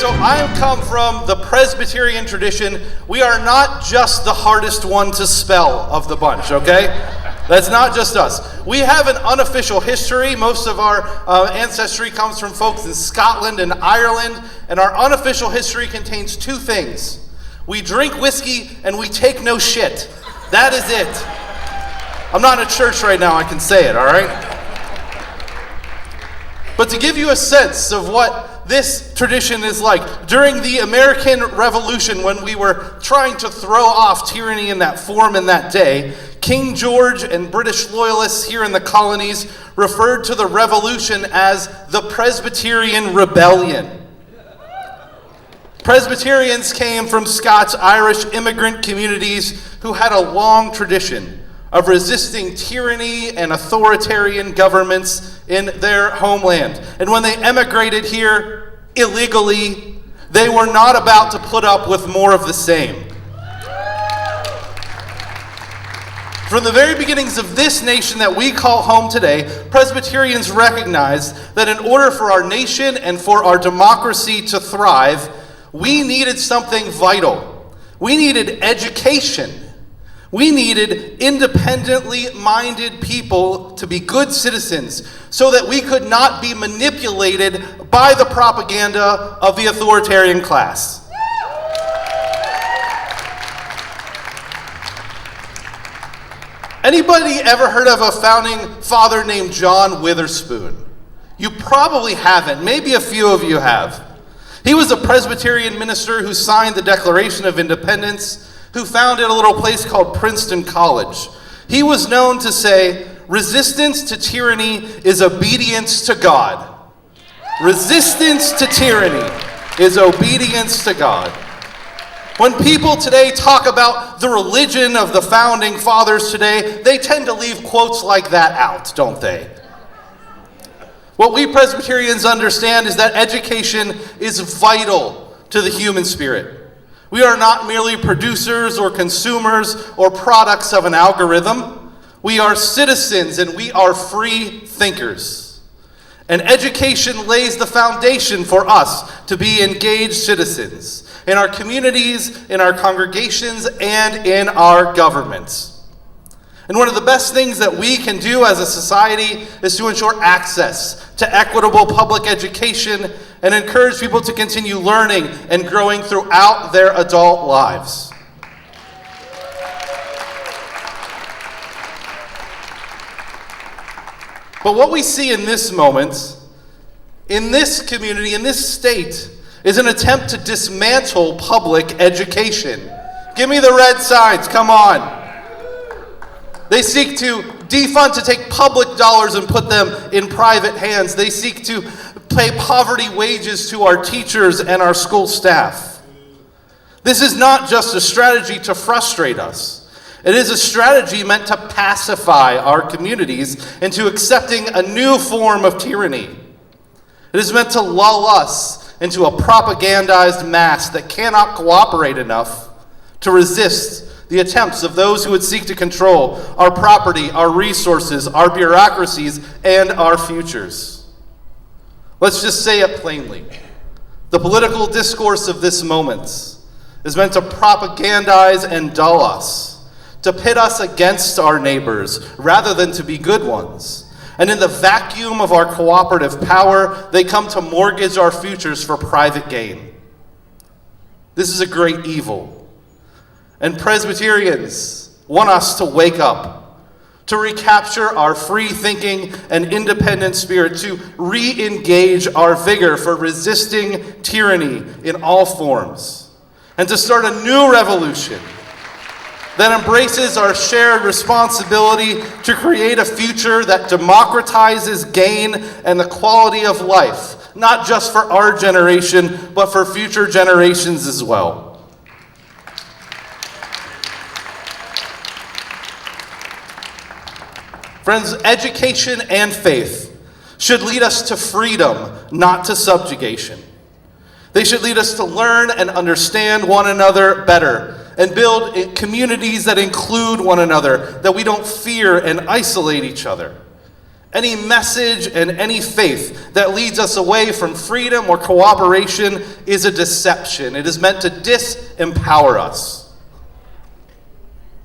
So I come from the Presbyterian tradition. We are not just the hardest one to spell of the bunch, okay? That's not just us. We have an unofficial history. Most of our ancestry comes from folks in Scotland and Ireland, and our unofficial history contains two things. We drink whiskey and we take no shit. That is it. I'm not in a church right now, I can say it, all right? But to give you a sense of what this tradition is like, during the American Revolution, when we were trying to throw off tyranny in that form in that day, King George and British loyalists here in the colonies referred to the revolution as the Presbyterian Rebellion. Presbyterians came from Scots-Irish immigrant communities who had a long tradition of resisting tyranny and authoritarian governments in their homeland. And when they emigrated here illegally, they were not about to put up with more of the same. From the very beginnings of this nation that we call home today, Presbyterians recognized that in order for our nation and for our democracy to thrive, we needed something vital. We needed education. We needed independently minded people to be good citizens so that we could not be manipulated by the propaganda of the authoritarian class. Anybody ever heard of a founding father named John Witherspoon? You probably haven't. Maybe a few of you have. He was a Presbyterian minister who signed the Declaration of Independence, who founded a little place called Princeton College. He was known to say, resistance to tyranny is obedience to God. Resistance to tyranny is obedience to God. When people today talk about the religion of the founding fathers today, they tend to leave quotes like that out, don't they? What we Presbyterians understand is that education is vital to the human spirit. We are not merely producers or consumers or products of an algorithm. We are citizens and we are free thinkers. And education lays the foundation for us to be engaged citizens in our communities, in our congregations, and in our governments. And one of the best things that we can do as a society is to ensure access to equitable public education and encourage people to continue learning and growing throughout their adult lives. But what we see in this moment, in this community, in this state, is an attempt to dismantle public education. Give me the red signs, come on. They seek to defund, to take public dollars and put them in private hands. They seek to pay poverty wages to our teachers and our school staff. This is not just a strategy to frustrate us. It is a strategy meant to pacify our communities into accepting a new form of tyranny. It is meant to lull us into a propagandized mass that cannot cooperate enough to resist the attempts of those who would seek to control our property, our resources, our bureaucracies, and our futures. Let's just say it plainly. The political discourse of this moment is meant to propagandize and dull us, to pit us against our neighbors rather than to be good ones. And in the vacuum of our cooperative power, they come to mortgage our futures for private gain. This is a great evil. And Presbyterians want us to wake up, to recapture our free thinking and independent spirit, to re-engage our vigor for resisting tyranny in all forms, and to start a new revolution that embraces our shared responsibility to create a future that democratizes gain and the quality of life, not just for our generation, but for future generations as well. Friends, education and faith should lead us to freedom, not to subjugation. They should lead us to learn and understand one another better and build communities that include one another, that we don't fear and isolate each other. Any message and any faith that leads us away from freedom or cooperation is a deception. It is meant to disempower us.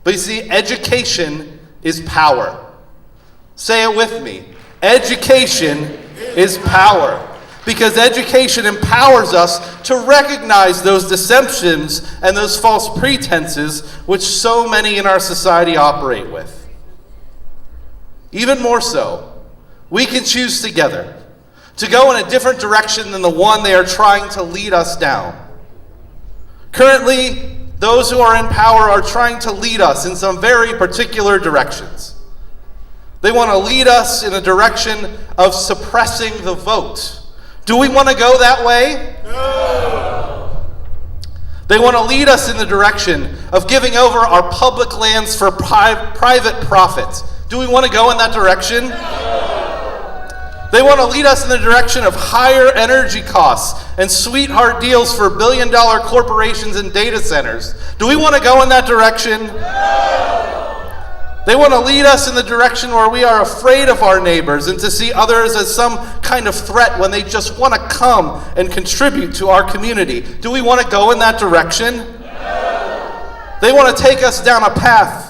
But you see, education is power. Say it with me. Education is power. Because education empowers us to recognize those deceptions and those false pretenses which so many in our society operate with. Even more so, we can choose together to go in a different direction than the one they are trying to lead us down. Currently, those who are in power are trying to lead us in some very particular directions. They want to lead us in a direction of suppressing the vote. Do we want to go that way? No. They want to lead us in the direction of giving over our public lands for private profit. Do we want to go in that direction? No. They want to lead us in the direction of higher energy costs and sweetheart deals for billion-dollar corporations and data centers. Do we want to go in that direction? No. They want to lead us in the direction where we are afraid of our neighbors and to see others as some kind of threat when they just want to come and contribute to our community. Do we want to go in that direction? No. They want to take us down a path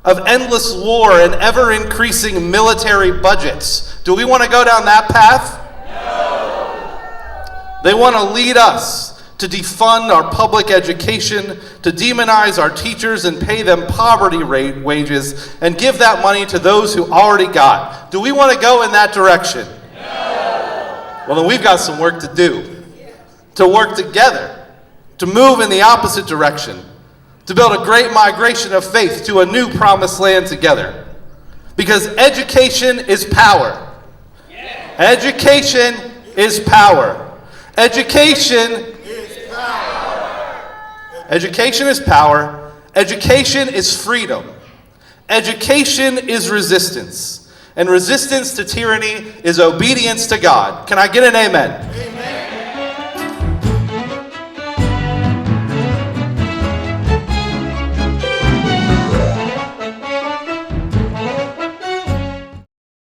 of endless war and ever-increasing military budgets. Do we want to go down that path? No. They want to lead us to defund our public education, to demonize our teachers and pay them poverty rate wages, and give that money to those who already got. Do we want to go in that direction? No. Well, then we've got some work to do. To work together, to move in the opposite direction, to build a great migration of faith to a new promised land together. Because education is power. Yeah. Education is power. Education is power. Education is freedom. Education is resistance. And resistance to tyranny is obedience to God. Can I get an amen?